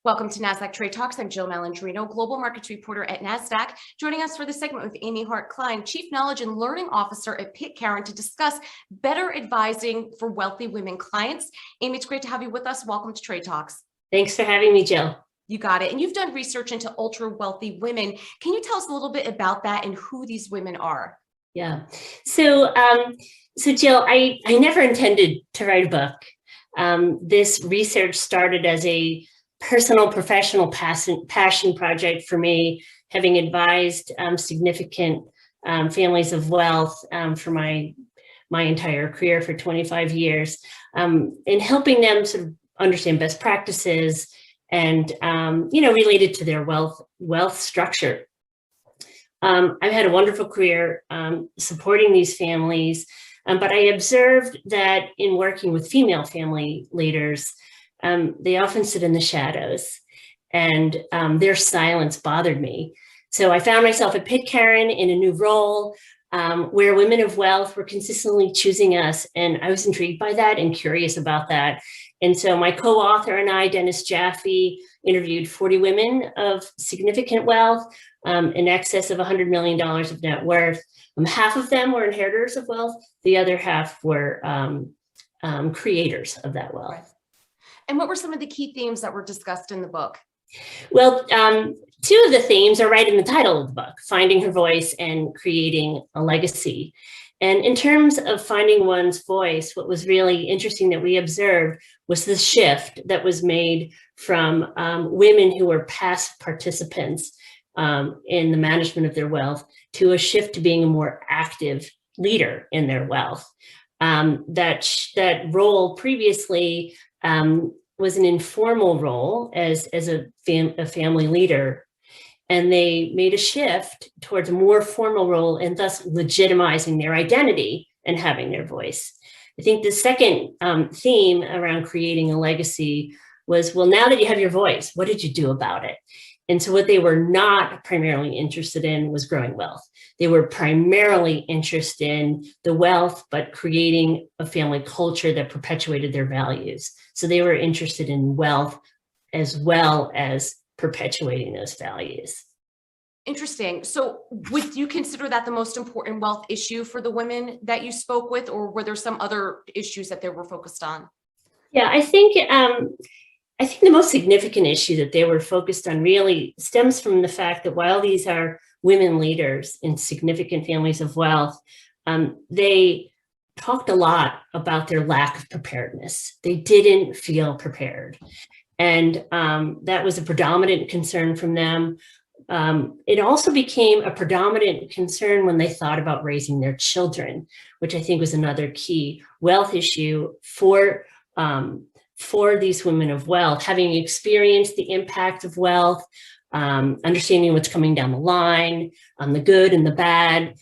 Welcome to Nasdaq Trade Talks. I'm Jill Malandrino, Global Markets Reporter at Nasdaq. Joining us for this segment with Amy Hart, Clyne, Chief Knowledge and Learning Officer at Pitcairn, to discuss better advising for wealthy women clients. Amy, it's great to have you with us. Welcome to Trade Talks. Thanks for having me, Jill. You got it. And you've done research into ultra wealthy women. Can you tell us a little bit about that and who these women are? Yeah. So Jill, I never intended to write a book. This research started as a personal, professional passion project for me, having advised significant families of wealth for my entire career for 25 years, in helping them sort of understand best practices and related to their wealth structure. I've had a wonderful career supporting these families, but I observed that in working with female family leaders, they often sit in the shadows, and their silence bothered me. So I found myself at Pitcairn in a new role where women of wealth were consistently choosing us, and I was intrigued by that and curious about that. And so my co-author and I, Dennis Jaffe, interviewed 40 women of significant wealth, in excess of $100 million of net worth. Half of them were inheritors of wealth. The other half were creators of that wealth. And what were some of the key themes that were discussed in the book? Well, two of the themes are right in the title of the book: finding her voice and creating a legacy. And in terms of finding one's voice, what was really interesting that we observed was the shift that was made from women who were past participants in the management of their wealth to a shift to being a more active leader in their wealth. That role previously was an informal role as a family leader, and they made a shift towards a more formal role and thus legitimizing their identity and having their voice. I think the second theme around creating a legacy was, well, now that you have your voice, what did you do about it? And so what they were not primarily interested in was growing wealth. They were primarily interested in the wealth, but creating a family culture that perpetuated their values. So they were interested in wealth as well as perpetuating those values. Interesting. So would you consider that the most important wealth issue for the women that you spoke with, or were there some other issues that they were focused on? Yeah, I think the most significant issue that they were focused on really stems from the fact that while these are women leaders in significant families of wealth, they talked a lot about their lack of preparedness. They didn't feel prepared. And that was a predominant concern from them. It also became a predominant concern when they thought about raising their children, which I think was another key wealth issue for these women of wealth, having experienced the impact of wealth, understanding what's coming down the line, the good and the bad.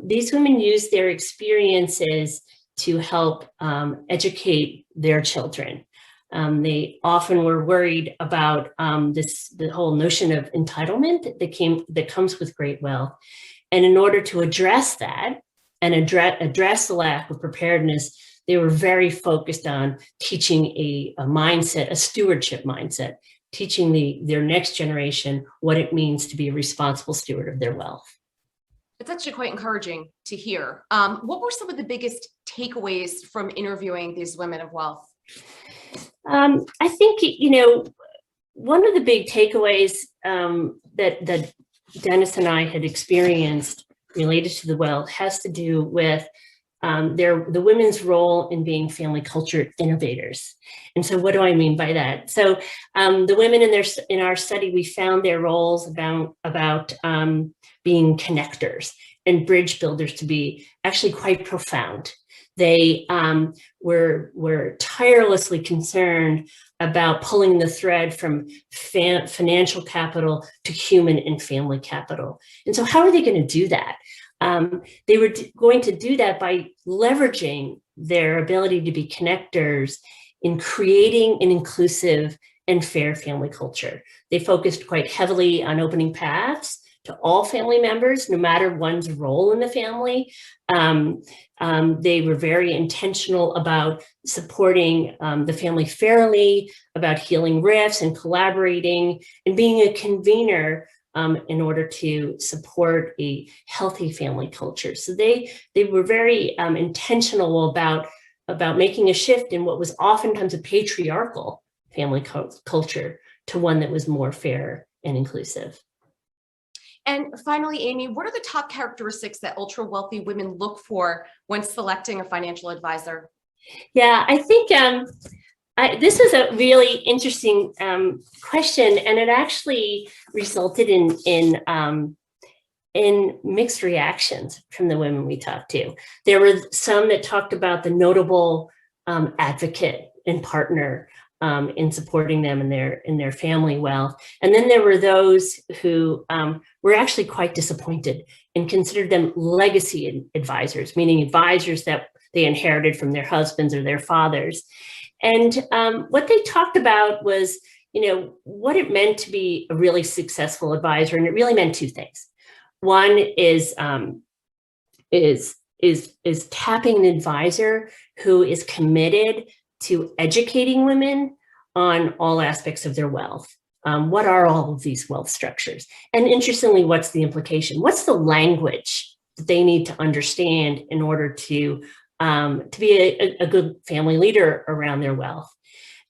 These women use their experiences to help educate their children. They often were worried about the whole notion of entitlement that comes with great wealth. And in order to address that and address the lack of preparedness, they were very focused on teaching a mindset, a stewardship mindset, teaching their next generation what it means to be a responsible steward of their wealth. It's actually quite encouraging to hear. What were some of the biggest takeaways from interviewing these women of wealth? I think, one of the big takeaways that Dennis and I had experienced related to the wealth has to do with the women's role in being family culture innovators. And so what do I mean by that? So the women in our study, we found their roles about being connectors and bridge builders to be actually quite profound. They were tirelessly concerned about pulling the thread from financial capital to human and family capital. And so how are they going to do that? They were going to do that by leveraging their ability to be connectors in creating an inclusive and fair family culture. They focused quite heavily on opening paths to all family members, no matter one's role in the family. They were very intentional about supporting the family fairly, about healing rifts and collaborating and being a convener in order to support a healthy family culture. So they were very intentional about making a shift in what was oftentimes a patriarchal family culture to one that was more fair and inclusive. And finally, Amy, what are the top characteristics that ultra wealthy women look for when selecting a financial advisor? Yeah, I think this is a really interesting question, and it actually resulted in mixed reactions from the women we talked to. There were some that talked about the notable advocate and partner in supporting them in their family wealth. And then there were those who were actually quite disappointed and considered them legacy advisors, meaning advisors that they inherited from their husbands or their fathers. And what they talked about was, what it meant to be a really successful advisor. And it really meant two things. One is tapping an advisor who is committed to educating women on all aspects of their wealth. What are all of these wealth structures? And interestingly, what's the implication? What's the language that they need to understand in order to be a good family leader around their wealth?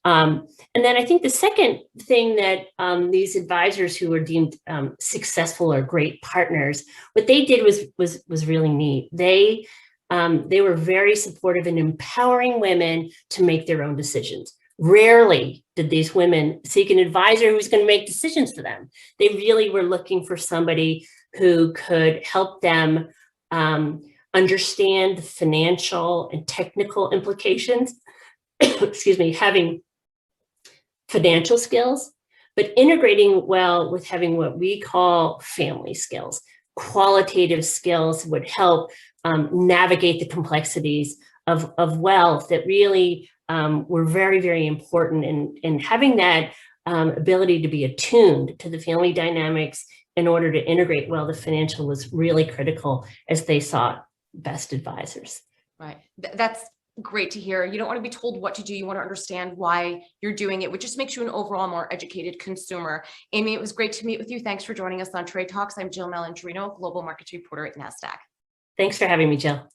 And then I think the second thing that these advisors who were deemed successful or great partners, what they did was really neat. They were very supportive in empowering women to make their own decisions. Rarely did these women seek an advisor who's going to make decisions for them. They really were looking for somebody who could help them understand the financial and technical implications, excuse me, having financial skills, but integrating well with having what we call family skills. Qualitative skills would help navigate the complexities of wealth that really were very, very important in having that ability to be attuned to the family dynamics in order to integrate well. The financial was really critical as they sought best advisors. Right. That's great to hear. You don't want to be told what to do. You want to understand why you're doing it, which just makes you an overall more educated consumer. Amy, it was great to meet with you. Thanks for joining us on Trade Talks. I'm Jill Malandrino, Global Markets Reporter at Nasdaq. Thanks for having me, Jill.